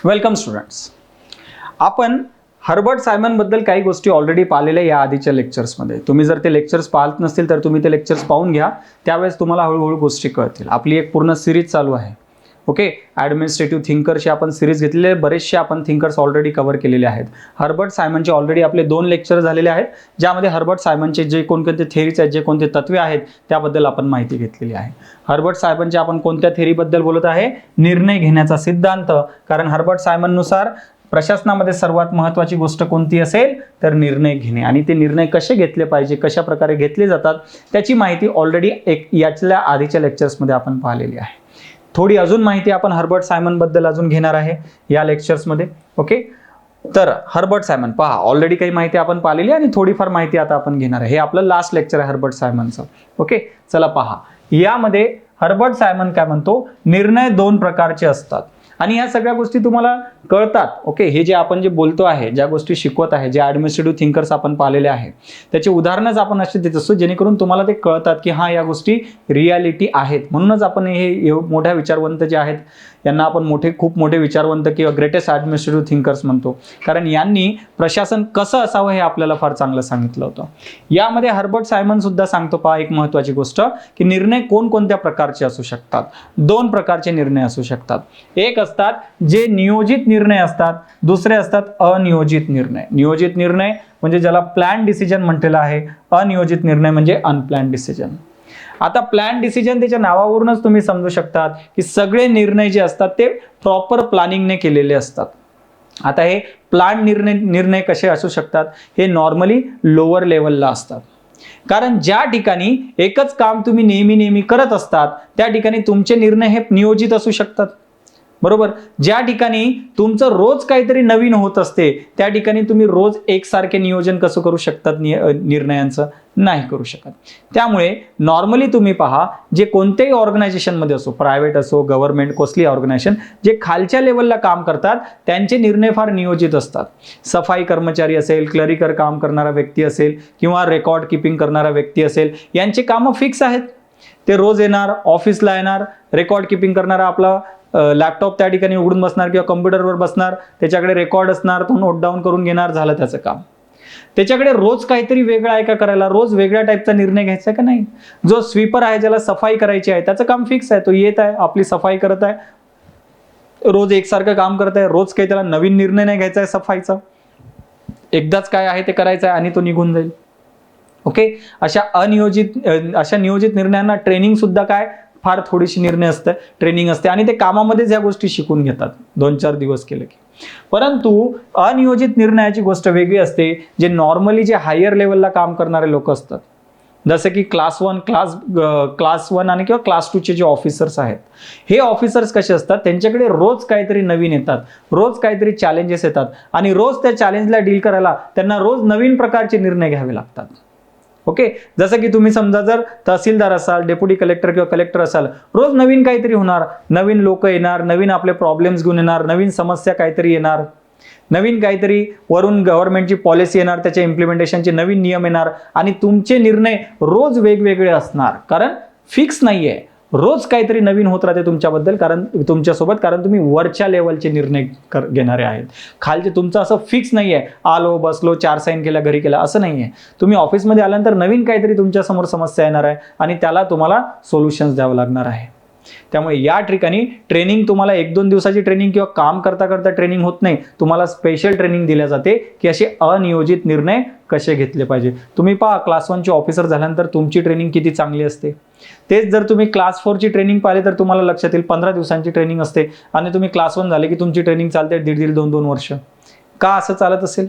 Welcome students. आपण Herbert Simon बद्दल काही गोष्टी ऑलरेडी पाहिलेल्या या आधीच्या लेक्चर्समध्ये. तुम्ही जर ते लेक्चर्स पाहत नसतील तर तुम्ही ते लेक्चर्स पाहून घ्या, त्यावेळेस तुम्हाला हळूहळू गोष्टी कळतील. आपली एक पूर्ण सिरीज चालू आहे. ओके, ॲडमिनिस्ट्रेटिव्ह थिंकरची आपण सिरीज घेतलेली आहे. बरेचसे आपण थिंकर्स ऑलरेडी कव्हर केलेले आहेत. हर्बर्ट सायमनचे ऑलरेडी आपले 2 लेक्चर झालेले आहेत, ज्यामध्ये हर्बर्ट सायमनचे जे कोणकोणते थेरीज आहेत, जे कोणते तत्वे आहेत त्याबद्दल आपण माहिती घेतलेली आहे. हर्बर्ट सायमनचे आपण कोणत्या थेरीबद्दल बोलत आहे? निर्णय घेण्याचा सिद्धांत. कारण हर्बर्ट सायमननुसार प्रशासनामध्ये सर्वात महत्त्वाची गोष्ट कोणती असेल तर निर्णय घेणे, आणि ते निर्णय कसे घेतले पाहिजे, कशा प्रकारे घेतले जातात त्याची माहिती ऑलरेडी याच्या आधीच्या लेक्चर्समध्ये आपण पाहिलेली आहे. थोडी अजून माहिती आपण हर्बर्ट सायमन बद्दल अजून घेणार आहे या लेक्चर्समध्ये. ओके, तर हर्बर्ट सायमन पहा, ऑलरेडी काही माहिती आपण पाहिलेली आणि थोडीफार माहिती आता आपण घेणार आहे. हे आपलं लास्ट लेक्चर आहे हर्बर्ट सायमनचं. ओके, चला पहा, यामध्ये हर्बर्ट सायमन काय म्हणतो? निर्णय 2 प्रकारचे असतात आणि या सगळ्या गोष्टी तुम्हाला कळतात. ओके, हे जे आपण जे बोलतो आहे, ज्या गोष्टी शिकवत आहे, जे ॲडमिनिस्ट्रेटिव्ह थिंकर्स आपण पाहिलेले आहे, त्याचे उदाहरणच आपण असे देत असतो जेणेकरून तुम्हाला ते कळतात की हा या गोष्टी रियालिटी आहेत. म्हणूनच आपण हे मोठ्या विचारवंत जे आहेत यांना आपण खूप मोठे विचारवंत किंवा ग्रेटेस्ट ॲडमिनिस्ट्रेटिव्ह थिंकर्स म्हणतो, कारण यांनी प्रशासन कसं असावं हे आपल्याला फार चांगलं सांगितलं होतं. यामध्ये हर्बर्ट सायमन सुद्धा सांगतो पहा एक महत्त्वाची गोष्ट, की निर्णय कोणकोणत्या प्रकारचे असू शकतात. 2 प्रकारचे निर्णय असू शकतात. एक असतात जे नियोजित निर्णय असतात, दुसरे असतात अनियोजित निर्णय. नियोजित निर्णय म्हणजे ज्याला प्लॅन डिसिजन म्हटलेलं आहे, अनियोजित निर्णय म्हणजे अनप्लॅन डिसिजन. आता प्लॅन डिसिजन त्याच्या नावावरूनच तुम्ही समजू शकतात की सगळे निर्णय जे असतात ते प्रॉपर प्लॅनिंगने केलेले असतात. आता हे प्लॅन निर्णय कसे असू शकतात? हे नॉर्मली लोअर लेवलला असतात, कारण ज्या ठिकाणी एकच काम तुम्ही नेहमी करत असतात त्या ठिकाणी तुमचे निर्णय हे नियोजित असू शकतात. बरोबर, ज्या ठिकाणी तुमचं रोज काहीतरी नवीन होत असते त्या ठिकाणी तुम्ही रोज एकसारखे नियोजन कसं करू शकतात? निर्णयांचं नाही करू शकत. त्यामुळे नॉर्मली तुम्ही पहा, जे कोणत्याही ऑर्गनायझेशनमध्ये असो, प्रायव्हेट असो, गव्हर्नमेंट, कसली ऑर्गनायझेशन, जे खालच्या लेवलला काम करतात त्यांचे निर्णय फार नियोजित असतात. सफाई कर्मचारी असेल, क्लरिकल काम करणारा व्यक्ती असेल किंवा रेकॉर्ड किपिंग करणारा व्यक्ती असेल, यांचे कामं फिक्स आहेत. ते रोज येणार, ऑफिसला येणार, रेकॉर्ड किपिंग करणारा आपला लॅपटॉप त्या ठिकाणी उघडून बसणार किंवा कम्प्युटरवर बसणार, त्याच्याकडे रेकॉर्ड असणार, तो नोट डाऊन करून घेणार, झालं त्याचं काम. त्याच्याकडे रोज काहीतरी वेगळं आहे का करायला? रोज वेगळ्या टाईपचा निर्णय घ्यायचा का नाही? जो स्वीपर आहे, ज्याला सफाई करायची आहे, त्याचं काम फिक्स आहे, तो येत आहे, आपली सफाई करत आहे, रोज एकसारखं काम करत आहे, रोज काही त्याला नवीन निर्णय नाही घ्यायचा आहे सफाईचा, एकदाच काय आहे ते करायचं आहे आणि तो निघून जाईल. ओके, अशा नियोजित निर्णयांना ट्रेनिंग सुद्धा काय फार थोडीशी ट्रेनिंग असते आणि ते कामामध्येच या गोष्टी शिकून घेतात 2-4 दिवस केलं की. परंतु अनियोजित निर्णयाची गोष्ट वेगळी असते, जे नॉर्मली जे हायर लेवलला काम करणारे लोक असतात, जसे की क्लास 1 आणि किंवा क्लास 2चे जे ऑफिसर्स आहेत, हे ऑफिसर्स कसे असतात? त्यांच्याकडे रोज काहीतरी नवीन येतात, रोज काहीतरी चॅलेंजेस येतात आणि रोज त्या चॅलेंजला डील करायला त्यांना रोज नवीन प्रकारचे निर्णय घ्यावे लागतात. ओके, जसं की तुम्ही समजा जर तहसीलदार असाल, डेप्युटी कलेक्टर किंवा कलेक्टर असाल, रोज नवीन काहीतरी होणार, नवीन लोक येणार, नवीन आपले प्रॉब्लेम्स घेऊन येणार, नवीन समस्या काहीतरी येणार, नवीन काहीतरी वरून गव्हर्नमेंटची पॉलिसी येणार, त्याच्या इम्प्लिमेंटेशनचे नवीन नियम येणार आणि तुमचे निर्णय रोज वेगवेगळे असणार, कारण फिक्स नाहीये. रोज काहीतरी नवीन होत राहते तुमच्यासोबत, कारण तुम्ही वरच्या लेवलचे निर्णय घेणारे आहेत. खालचे तुमचं असं फिक्स नाहीये, आलो बसलो 4 साईन केल्या घरी केला, असं नाहीये. तुम्ही ऑफिसमध्ये आल्यानंतर नवीन काहीतरी तुमच्या समोर समस्या येणार आहे आणि त्याला तुम्हाला सोल्युशन्स द्यावं लागणार आहे. त्यामुळे या ठिकाणी ट्रेनिंग तुम्हाला 1-2 दिवसाची ट्रेनिंग किंवा काम करता करता ट्रेनिंग होत नाही, तुम्हाला स्पेशल ट्रेनिंग दिल्या जाते की असे अनियोजित निर्णय कसे घेतले पाहिजे. तुम्ही पहा, क्लास 1चे ऑफिसर झाल्यानंतर तुमची ट्रेनिंग किती चांगली असते. तेच जर तुम्ही क्लास 4ची ट्रेनिंग पाहिली तर तुम्हाला लक्षात येईल 15 दिवसांची ट्रेनिंग असते आणि तुम्ही क्लास 1 झाले की तुमची ट्रेनिंग चालते 1.5-2 वर्ष. का असं चालत असेल?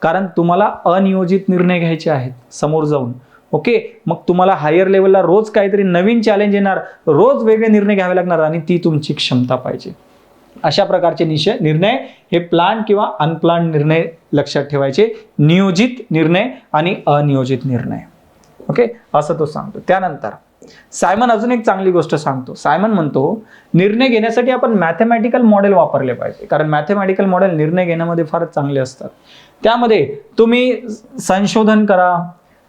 कारण तुम्हाला अनियोजित निर्णय घ्यायचे आहेत समोर जाऊन. ओके, मग तुम्हाला हायर लेवलला रोज काहीतरी नवीन चॅलेंज येणार, रोज वेगळे निर्णय घ्यावे लागणार आणि ती तुमची क्षमता पाहिजे. अशा प्रकारचे निर्णय हे प्लॅन किंवा अनप्लॅन निर्णय लक्षात ठेवायचे, नियोजित निर्णय आणि अनियोजित निर्णय. ओके, असं तो सांगतो. त्यानंतर सायमन अजून एक चांगली गोष्ट सांगतो. सायमन म्हणतो निर्णय घेण्यासाठी आपण मॅथमॅटिकल मॉडेल वापरले पाहिजे, कारण मॅथमॅटिकल मॉडेल निर्णय घेण्यामध्ये फार चांगले असतात. त्यामध्ये तुम्ही संशोधन करा,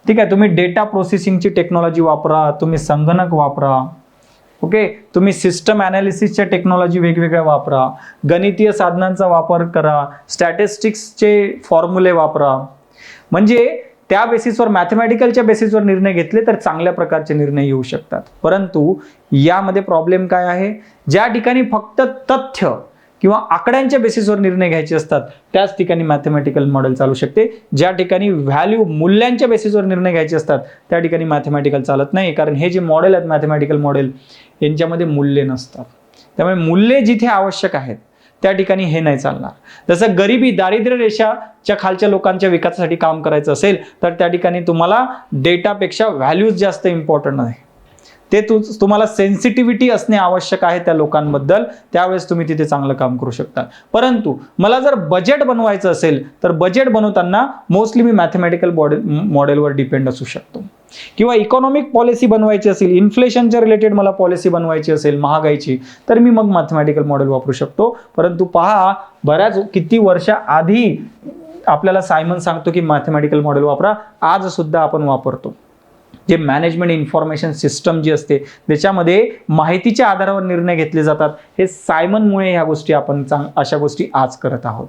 ठीक आहे, तुम्ही डेटा प्रोसेसिंगची टेक्नॉलॉजी वापरा, तुम्ही संगणक वापरा, ओके, तुम्ही सिस्टम ॲनालिसिसच्या टेक्नॉलॉजी वेगवेगळ्या वापरा, गणितीय साधनांचा वापर करा, स्टॅटिस्टिक्सचे फॉर्म्युले वापरा. म्हणजे त्या बेसिसवर, मॅथमॅटिकलच्या बेसिसवर निर्णय घेतले तर चांगल्या प्रकारचे निर्णय येऊ शकतात. परंतु यामध्ये प्रॉब्लेम काय आहे, ज्या ठिकाणी फक्त तथ्य किंवा आकड्यांच्या बेसिसवर निर्णय घ्यायचे असतात त्याच ठिकाणी मॅथमॅटिकल मॉडेल चालू शकते. ज्या ठिकाणी व्हॅल्यू, मूल्यांच्या बेसिसवर निर्णय घ्यायचे असतात त्या ठिकाणी मॅथमॅटिकल चालत नाही, कारण हे जे मॉडेल आहेत मॅथमॅटिकल मॉडेल यांच्यामध्ये मूल्ये नसतात. त्यामुळे मूल्ये जिथे आवश्यक आहेत त्या ठिकाणी हे नाही चालणार. जसं गरिबी, दारिद्र्य रेषाच्या खालच्या लोकांच्या विकासासाठी काम करायचं असेल तर त्या ठिकाणी तुम्हाला डेटापेक्षा व्हॅल्यूज जास्त इम्पॉर्टंट आहे. ते तुम्हाला सेन्सिटिव्हिटी असणे आवश्यक आहे त्या लोकांबद्दल, त्यावेळेस तुम्ही तिथे चांगलं काम करू शकता. परंतु मला जर बजेट बनवायचं असेल तर बजेट बनवताना मोस्टली मी मॅथमॅटिकल मॉडेलवर डिपेंड असू शकतो. किंवा इकॉनॉमिक पॉलिसी बनवायची असेल, इन्फ्लेशनच्या रिलेटेड मला पॉलिसी बनवायची असेल महागाईची, तर मी मग मॅथमॅटिकल मॉडेल वापरू शकतो. परंतु पहा, बऱ्याच किती वर्षाआधी आपल्याला सायमन सांगतो की मॅथमॅटिकल मॉडेल वापरा, आज सुद्धा आपण वापरतो. जे मॅनेजमेंट इन्फॉर्मेशन सिस्टम जी असते त्याच्यामध्ये माहितीच्या आधारावर निर्णय घेतले जातात. हे सायमनमुळे ह्या गोष्टी आपण अशा गोष्टी आज करत आहोत.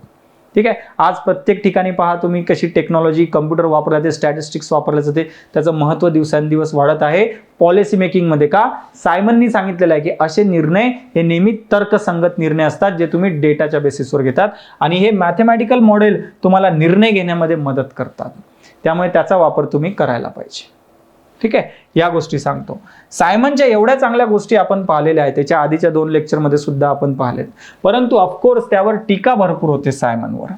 ठीक आहे, आज प्रत्येक ठिकाणी पहा तुम्ही कशी टेक्नॉलॉजी, कम्प्युटर वापरला जाते, स्टॅटिस्टिक्स वापरले जाते, त्याचं महत्त्व दिवसेंदिवस वाढत आहे. पॉलिसी मेकिंगमध्ये का, सायमननी सांगितलेलं आहे की असे निर्णय हे नेहमी तर्कसंगत निर्णय असतात जे तुम्ही डेटाच्या बेसिसवर घेतात आणि हे मॅथमॅटिकल मॉडेल तुम्हाला निर्णय घेण्यामध्ये मदत करतात. त्यामुळे त्याचा वापर तुम्ही करायला पाहिजे. ठीक आहे, या गोष्टी सांगतो. सायमनच्या एवढ्या चांगल्या गोष्टी आपण पाहिलेल्या आहेत, त्याच्या आधीच्या 2 लेक्चरमध्ये सुद्धा आपण पाहिलेत. परंतु ऑफकोर्स त्यावर टीका भरपूर होते सायमनवर.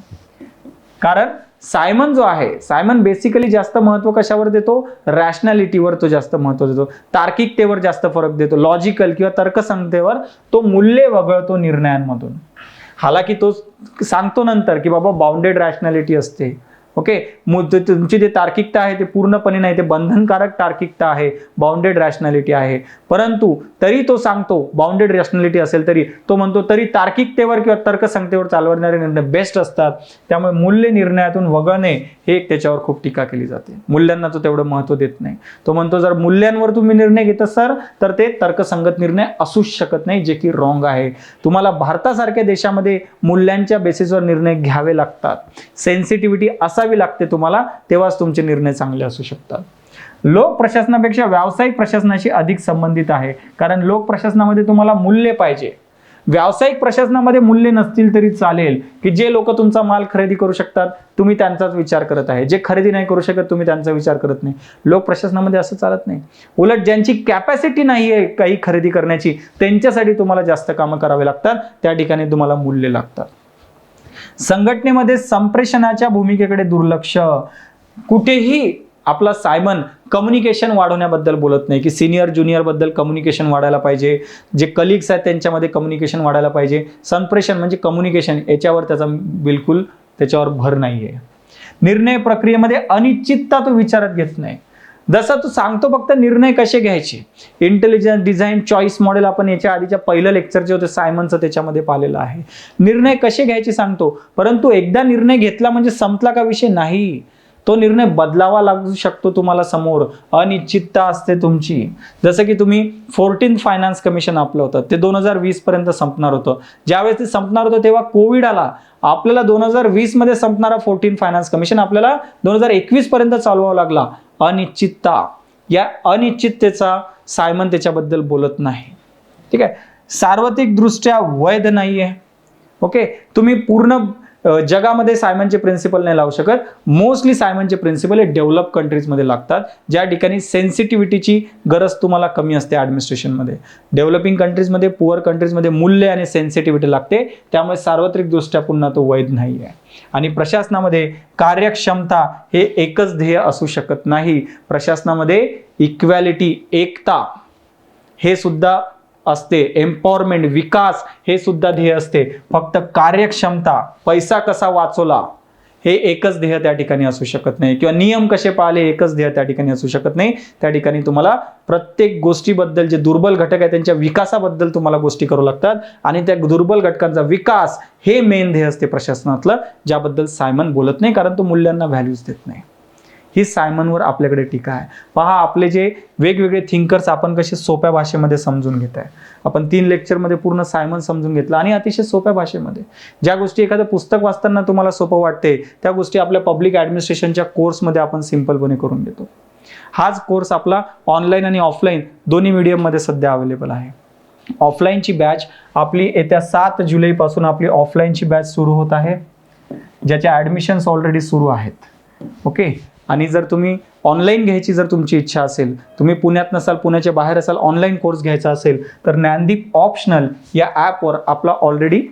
कारण सायमन जो आहे, सायमन बेसिकली जास्त महत्व कशावर देतो, रॅशनॅलिटीवर तो जास्त महत्व देतो, तार्किकतेवर जास्त फरक देतो, लॉजिकल किंवा तर्कसंगतेवर तो मूल्ये वगळतो निर्णयांमधून. हालाकी तो सांगतो नंतर की बाबा बाउंडेड रॅशनॅलिटी असते. ओके, तुमची जे तार्किकता आहे ते पूर्णपणे नाही, ते बंधनकारक तार्किकता आहे, बाउंडेड रॅशनॅलिटी आहे. परंतु तरी तो सांगतो बाउंडेड रॅशनॅलिटी असेल तरी तो म्हणतो तरी तार्किकतेवर किंवा तर्कसंगतेवर चालवणारे निर्णय बेस्ट असतात. त्यामुळे मूल्य निर्णयातून वगळणे हे त्याच्यावर खूप टीका केली जाते. मूल्यांना तो तेवढं महत्व देत नाही. तो म्हणतो जर मूल्यांवर तुम्ही निर्णय घेत असाल तर ते तर्कसंगत निर्णय असूच शकत नाही, जे की रॉंग आहे. तुम्हाला भारतासारख्या देशामध्ये मूल्यांच्या बेसिसवर निर्णय घ्यावे लागतात. सेन्सिटिव्हिटी असावी लागते तुम्हाला, तेव्हाच तुमचे निर्णय चांगले असू शकतात. लोक प्रशासनापेक्षा व्यावसायिक प्रशासनाशी अधिक संबंधित आहे, कारण लोक प्रशासनामध्ये तुम्हाला मूल्य पाहिजे. व्यावसायिक प्रशासनामध्ये मूल्य नसतील तरी चालेल, की जे लोक तुमचा माल खरेदी करू शकतात तुम्ही त्यांचाच विचार करत आहे, जे खरेदी नाही करू शकत तुम्ही त्यांचा विचार करत नाही. लोक प्रशासनामध्ये असं चालत नाही. उलट ज्यांची कॅपॅसिटी नाही आहे काही खरेदी करण्याची त्यांच्यासाठी तुम्हाला जास्त कामं करावे लागतात, त्या ठिकाणी तुम्हाला मूल्य लागतात. संघटनेमध्ये संप्रेषणाच्या भूमिकेकडे दुर्लक्ष. कुठेही आपला सायमन कम्युनिकेशन वाढवण्याबद्दल बोलत नाही की सिनियर ज्युनियर बद्दल कम्युनिकेशन वाढायला पाहिजे, जे कलिग्स आहेत त्यांच्यामध्ये कम्युनिकेशन वाढायला पाहिजे. संप्रेषण म्हणजे कम्युनिकेशन, याच्यावर त्याचा बिलकुल त्याच्यावर भर नाहीये. निर्णय प्रक्रियेमध्ये अनिश्चितता तो विचारात घेत नाही. जसं तू सांगतो फक्त निर्णय कसे घ्यायचे, इंटेलिजन्स डिझाईन चॉईस मॉडेल आपण याच्या आधीच्या पहिलं लेक्चर जे होते सायमनचं त्याच्यामध्ये पाहिलेलं आहे. निर्णय कसे घ्यायचे सांगतो, परंतु एकदा निर्णय घेतला म्हणजे संपला का विषय नाही. तो निर्णय बदलावा लागू शकतो तुम्हाला समोर. अनिश्चितता असते तुमची. जसं की तुम्ही 14th फायनान्स कमिशन आपलं होतं ते 2020 पर्यंत संपणार होतं. ज्यावेळेस ते संपणार होतं तेव्हा कोविड आला. आपल्याला 2020 मध्ये संपणारा 14th फायनान्स कमिशन आपल्याला 2021 पर्यंत चालवावा लागला. अनिश्चितता, या अनिश्चिततेचा सायमन त्याच्याबद्दल बोलत नाही. ठीक आहे, सार्वत्रिक दृष्ट्या वैध नाहीये. ओके, तुम्ही पूर्ण जगामध्ये सायमनचे प्रिन्सिपल नाही लावू शकत. मोस्टली सायमनचे प्रिन्सिपल हे डेव्हलप कंट्रीजमध्ये लागतात, ज्या ठिकाणी सेन्सिटिव्हिटीची गरज तुम्हाला कमी असते ॲडमिनिस्ट्रेशनमध्ये. डेव्हलपिंग कंट्रीजमध्ये, पुअर कंट्रीजमध्ये मूल्य आणि सेन्सिटिव्हिटी लागते, त्यामुळे सार्वत्रिक दृष्ट्या पुन्हा तो वैध नाही आहे. आणि प्रशासनामध्ये कार्यक्षमता हे एकच ध्येय असू शकत नाही. प्रशासनामध्ये इक्वॅलिटी, एकता हे सुद्धा असते. एम्पॉवरमेंट, विकास हे सुद्धा ध्येय असते. फक्त कार्यक्षमता, पैसा कसा वाचवला हे एकच ध्येय त्या ठिकाणी असू शकत नाही, किंवा नियम कसे पाळले एकच ध्येय त्या ठिकाणी असू शकत नाही. त्या ठिकाणी तुम्हाला प्रत्येक गोष्टीबद्दल, जे दुर्बल घटक आहेत त्यांच्या विकासाबद्दल तुम्हाला गोष्टी करू लागतात, आणि त्या दुर्बल घटकांचा विकास हे मेन ध्येय असते प्रशासनातलं, ज्याबद्दल सायमन बोलत नाही, कारण तो मूल्यांना व्हॅल्यूज देत नाही. ही सायमनवर आपल्याकडे टीका आहे. पहा आपले जे वेगवेगळे थिंकर्स आपण कसे सोप्या भाषेमध्ये समजून घेत आहे. आपण 3 लेक्चरमध्ये पूर्ण सायमन समजून घेतलं आणि अतिशय सोप्या भाषेमध्ये. ज्या गोष्टी एखादं पुस्तक वाचताना तुम्हाला सोपं वाटते त्या गोष्टी आपल्या पब्लिक ॲडमिनिस्ट्रेशनच्या कोर्समध्ये आपण सिंपलपणे करून घेतो. हाच कोर्स आपला ऑनलाईन आणि ऑफलाईन दोन्ही मीडियममध्ये सध्या अवेलेबल आहे. ऑफलाईनची बॅच आपली येत्या 7 जुलैपासून आपली ऑफलाईनची बॅच सुरू होत आहे, ज्याच्या ॲडमिशन्स ऑलरेडी सुरू आहेत. ओके. आणि जर तुम्ही ऑनलाईन घ्यायची जर तुमची इच्छा असेल, तुम्ही पुण्यात नसाल, पुण्याच्या बाहेर असाल, ऑनलाईन कोर्स घ्यायचा असेल तर ज्ञानदीप ऑप्शनल या ॲपवर आपला ऑलरेडी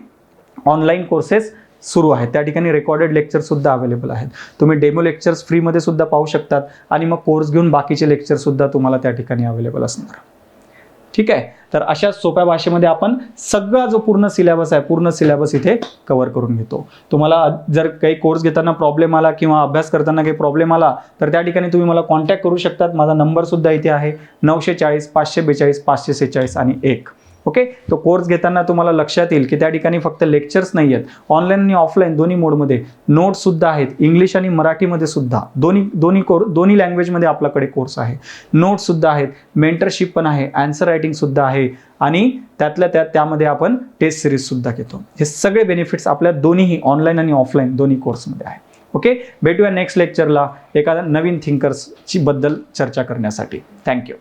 ऑनलाईन कोर्सेस सुरू आहेत. त्या ठिकाणी रेकॉर्डेड लेक्चर सुद्धा अवेलेबल आहेत. तुम्ही डेमो लेक्चर्स फ्रीमध्ये सुद्धा पाहू शकतात आणि मग कोर्स घेऊन बाकीचे लेक्चर सुद्धा तुम्हाला त्या ठिकाणी अवेलेबल असणार. ठीक आहे. तर अशा सोप्या भाषेमध्ये आपण सगळा जो पूर्ण सिलेबस आहे, पूर्ण सिलेबस इथे कव्हर करून घेतो. तुम्हाला जर काही कोर्स घेताना प्रॉब्लेम आला किंवा अभ्यास करताना काही प्रॉब्लेम आला तर त्या ठिकाणी तुम्ही मला कॉन्टॅक्ट करू शकतात. माझा नंबर सुद्धा इथे आहे 940 542 546 आणि 1. ओके. तो कोर्स घेताना तुम्हाला लक्षात येईल की त्या ठिकाणी फक्त लेक्चर्स नाही आहेत, ऑनलाईन आणि ऑफलाईन दोन्ही मोडमध्ये नोट्स सुद्धा आहेत, इंग्लिश आणि मराठीमध्ये सुद्धा दोन्ही लँग्वेजमध्ये आपल्याकडे कोर्स आहे. नोट्स सुद्धा आहेत, मेंटरशिप पण आहे, आन्सर रायटिंग सुद्धा आहे आणि त्यामध्ये आपण टेस्ट सिरीज सुद्धा घेतो. हे सगळे बेनिफिट्स आपल्या दोन्हीही ऑनलाईन आणि ऑफलाईन दोन्ही कोर्समध्ये आहे. ओके. भेटूया नेक्स्ट लेक्चरला एखाद्या नवीन थिंकर्सची बद्दल चर्चा करण्यासाठी. थँक्यू.